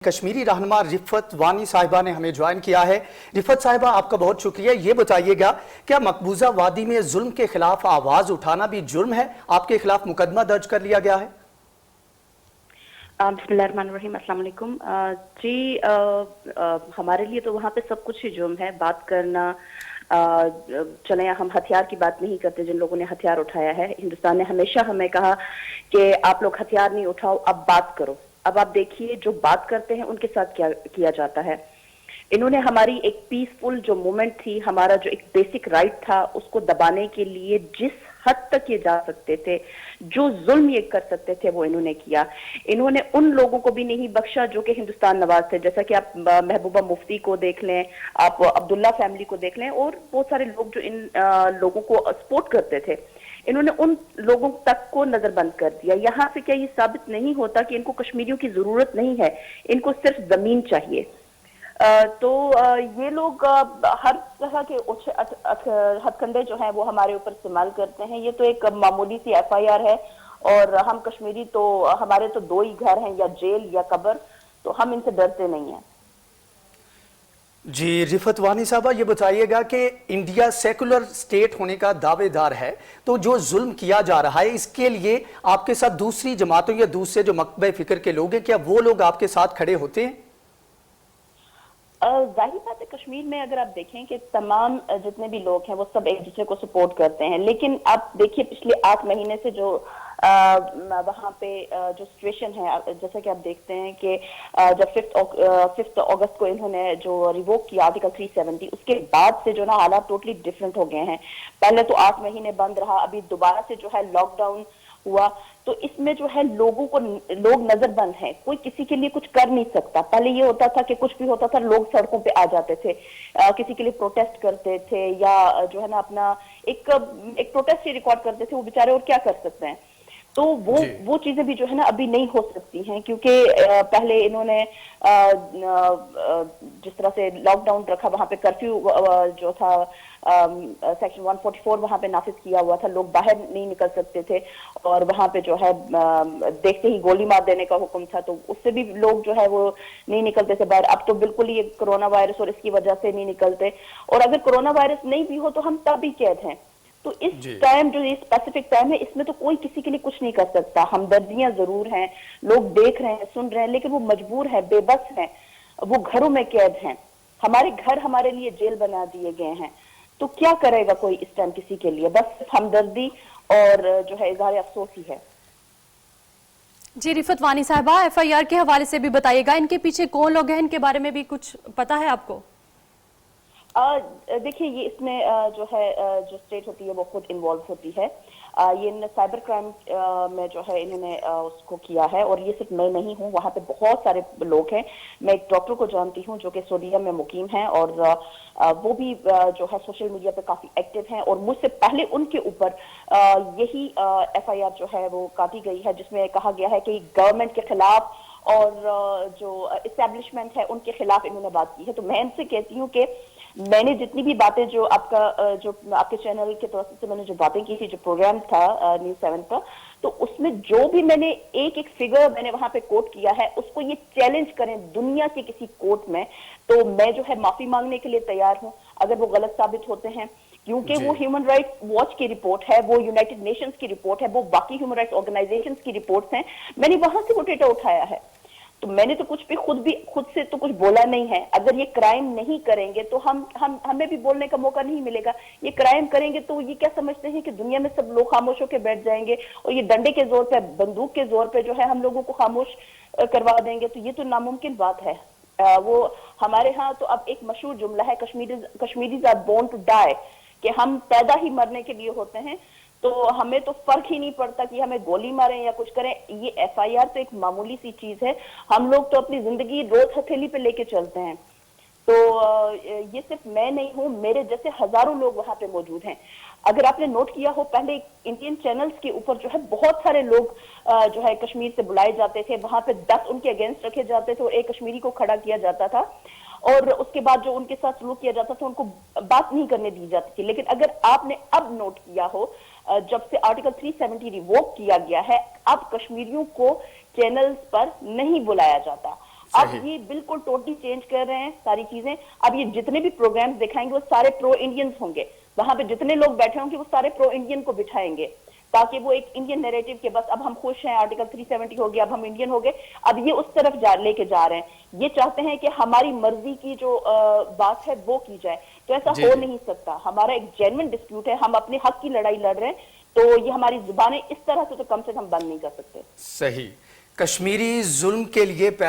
कश्मीरी रहनुमा रिफत वानी साहिबा ने हमें ज्वाइन किया है। रिफत साहिबा, आपका बहुत शुक्रिया। ये बताइएगा, क्या मकबूजा वादी में जुल्म के खिलाफ आवाज उठाना भी जुर्म है? आपके खिलाफ मुकदमा दर्ज कर लिया गया है। बिस्मिल्लाहिर्रहमानिर्रहीम, अस्सलाम वालेकुम। जी, हमारे लिए तो वहाँ पे सब कुछ ही जुर्म है। बात करना, चले हम हथियार की बात नहीं करते जिन लोगों ने हथियार उठाया है। हिंदुस्तान ने हमेशा हमें कहा कि आप लोग हथियार नहीं उठाओ, अब बात करो। अब आप देखिए जो बात करते हैं उनके साथ क्या किया जाता है। इन्होंने हमारी एक पीसफुल जो मूवमेंट थी, हमारा जो एक बेसिक राइट था, उसको दबाने के लिए जिस हद तक ये जा सकते थे, जो जुल्म ये कर सकते थे, वो इन्होंने किया। इन्होंने उन लोगों को भी नहीं बख्शा जो कि हिंदुस्तान नवाज थे। जैसा कि आप महबूबा मुफ्ती को देख लें, आप अब्दुल्ला फैमिली को देख लें, और बहुत सारे लोग जो इन लोगों को सपोर्ट करते थे, इन्होंने उन लोगों तक को नजरबंद कर दिया। यहाँ से क्या ये साबित नहीं होता कि इनको कश्मीरियों की जरूरत नहीं है, इनको सिर्फ जमीन चाहिए। तो ये लोग हर तरह के हथकंडे जो हैं वो हमारे ऊपर इस्तेमाल करते हैं। ये तो एक मामूली सी FIR है, और हम कश्मीरी तो हमारे तो दो ही घर हैं, या जेल या कब्र, तो हम इनसे डरते नहीं हैं। जी रिफत वानी साहबा, ये बताइएगा कि इंडिया सेकुलर स्टेट होने का दावेदार है, तो जो जुल्म किया जा रहा है इसके लिए आपके साथ दूसरी जमातों या दूसरे जो मकबे फिक्र के लोग हैं, क्या वो लोग आपके साथ खड़े होते हैं? जाहिर बात है, कश्मीर में अगर आप देखें कि तमाम जितने भी लोग हैं वो सब एक दूसरे को सपोर्ट करते हैं। लेकिन आप देखिए पिछले 8 महीने से जो वहाँ पे जो सिचुएशन है, जैसा कि आप देखते हैं कि जब 5 अगस्त को इन्होंने जो रिवोक किया आर्टिकल 370, उसके बाद से जो ना हालात टोटली डिफरेंट हो गए हैं। पहले तो 8 महीने बंद रहा, अभी दोबारा से जो है लॉकडाउन हुआ, तो इसमें जो है लोग नजरबंद हैं, कोई किसी के लिए कुछ कर नहीं सकता। पहले ये होता था कि कुछ भी होता था लोग सड़कों पे आ जाते थे, किसी के लिए प्रोटेस्ट करते थे, या जो है ना अपना एक प्रोटेस्ट ही रिकॉर्ड करते थे वो बेचारे, और क्या कर सकते हैं। तो वो चीजें भी जो है ना अभी नहीं हो सकती हैं, क्योंकि पहले इन्होंने जिस तरह से लॉकडाउन रखा, वहां पे कर्फ्यू जो था सेक्शन 144 वहां पे नाफिज किया हुआ था, लोग बाहर नहीं निकल सकते थे, और वहां पे जो है देखते ही गोली मार देने का हुक्म था, तो उससे भी लोग जो है वो नहीं निकलते थे बाहर। अब तो बिल्कुल ही कोरोना वायरस और इसकी वजह से नहीं निकलते, और अगर कोरोना वायरस नहीं भी हो तो हम तब भी कैद हैं। तो इस टाइम जो ये स्पेसिफिक टाइम है, इसमें तो कोई किसी के लिए कुछ नहीं कर सकता। हमदर्दियां जरूर हैं, लोग देख रहे हैं, सुन रहे हैं, लेकिन वो मजबूर है, बेबस हैं, वो घरों में कैद हैं। हमारे घर हमारे लिए जेल बना दिए गए हैं, तो क्या करेगा कोई इस टाइम किसी के लिए? बस हमदर्दी और जो है इज़हार अफसोस ही है। जी रिफत वानी साहिबा, FIR के हवाले से भी बताइएगा, इनके पीछे कौन लोग हैं, इनके बारे में भी कुछ पता है आपको? देखिए, ये इसमें जो है जो स्टेट होती है वो खुद इन्वॉल्व होती है। ये साइबर क्राइम में जो है इन्होंने उसको किया है, और ये सिर्फ मैं नहीं हूँ, वहाँ पे बहुत सारे लोग हैं। मैं एक डॉक्टर को जानती हूँ जो कि सऊदीया में मुकीम है, और वो भी जो है सोशल मीडिया पे काफी एक्टिव हैं, और मुझसे पहले उनके ऊपर यही FIR जो है वो काटी गई है, जिसमें कहा गया है कि गवर्नमेंट के खिलाफ और जो इस्टेब्लिशमेंट है उनके खिलाफ इन्होंने बात की है। तो मैं इनसे कहती हूँ कि मैंने जितनी भी बातें जो आपके चैनल के तरफ से मैंने जो बातें की थी, जो प्रोग्राम था न्यूज़ 7 का, तो उसमें जो भी मैंने एक फिगर मैंने वहां पे कोट किया है, उसको ये चैलेंज करें दुनिया के किसी कोर्ट में, तो मैं जो है माफी मांगने के लिए तैयार हूं अगर वो गलत साबित होते हैं, क्योंकि वो ह्यूमन राइट्स वॉच की रिपोर्ट है, वो यूनाइटेड नेशंस की रिपोर्ट है, वो बाकी ह्यूमन राइट्स ऑर्गेनाइजेशंस की रिपोर्ट्स हैं। मैंने वहां से वो डेटा उठाया है, तो मैंने तो कुछ भी खुद से तो कुछ बोला नहीं है। अगर ये क्राइम नहीं करेंगे तो हमें भी बोलने का मौका नहीं मिलेगा। ये क्राइम करेंगे तो ये क्या समझते हैं कि दुनिया में सब लोग खामोश होकर बैठ जाएंगे, और ये डंडे के जोर पे, बंदूक के जोर पे जो है हम लोगों को खामोश करवा देंगे? तो ये तो नामुमकिन बात है। वो हमारे यहाँ तो अब एक मशहूर जुमला है, Kashmiris are born to die, कि हम पैदा ही मरने के लिए होते हैं। तो हमें तो फर्क ही नहीं पड़ता कि हमें गोली मारें या कुछ करें। ये FIR तो एक मामूली सी चीज है, हम लोग तो अपनी जिंदगी रोज हथेली पे लेके चलते हैं। तो ये सिर्फ मैं नहीं हूँ, मेरे जैसे हजारों लोग वहां पे मौजूद हैं। अगर आपने नोट किया हो, पहले इंडियन चैनल्स के ऊपर जो है बहुत सारे लोग जो है कश्मीर से बुलाए जाते थे, वहां पे 10 उनके अगेंस्ट रखे जाते थे और एक कश्मीरी को खड़ा किया जाता था, और उसके बाद जो उनके साथ सलूक किया जाता था उनको बात नहीं करने दी जाती थी। लेकिन अगर आपने अब नोट किया हो, जब से आर्टिकल 370 रिवोक किया गया है, अब कश्मीरियों को चैनल्स पर नहीं बुलाया जाता। اب یہ بالکل ٹوٹلی چینج کر رہے ہیں ساری چیزیں. اب یہ جتنے بھی پروگرامز دکھائیں گے وہ سارے پرو انڈینز ہوں گے, وہاں پہ جتنے لوگ بیٹھے ہوں گے وہ سارے پرو انڈین کو بٹھائیں گے, تاکہ وہ ایک انڈین نیریٹو کے بس اب ہم خوش ہیں, آرٹیکل 370 ہو گیا, اب ہم انڈین ہو گئے, اب یہ اس طرف لے کے جا رہے ہیں. یہ چاہتے ہیں کہ ہماری مرضی کی جو بات ہے وہ کی جائے, تو ایسا ہو نہیں سکتا. ہمارا ایک جینوئن ڈسپیوٹ ہے, ہم اپنے حق کی لڑائی لڑ رہے ہیں, تو یہ ہماری زبانیں اس طرح سے تو کم بند نہیں کر سکتے. صحیح. کشمیری ظلم کے لیے پیدا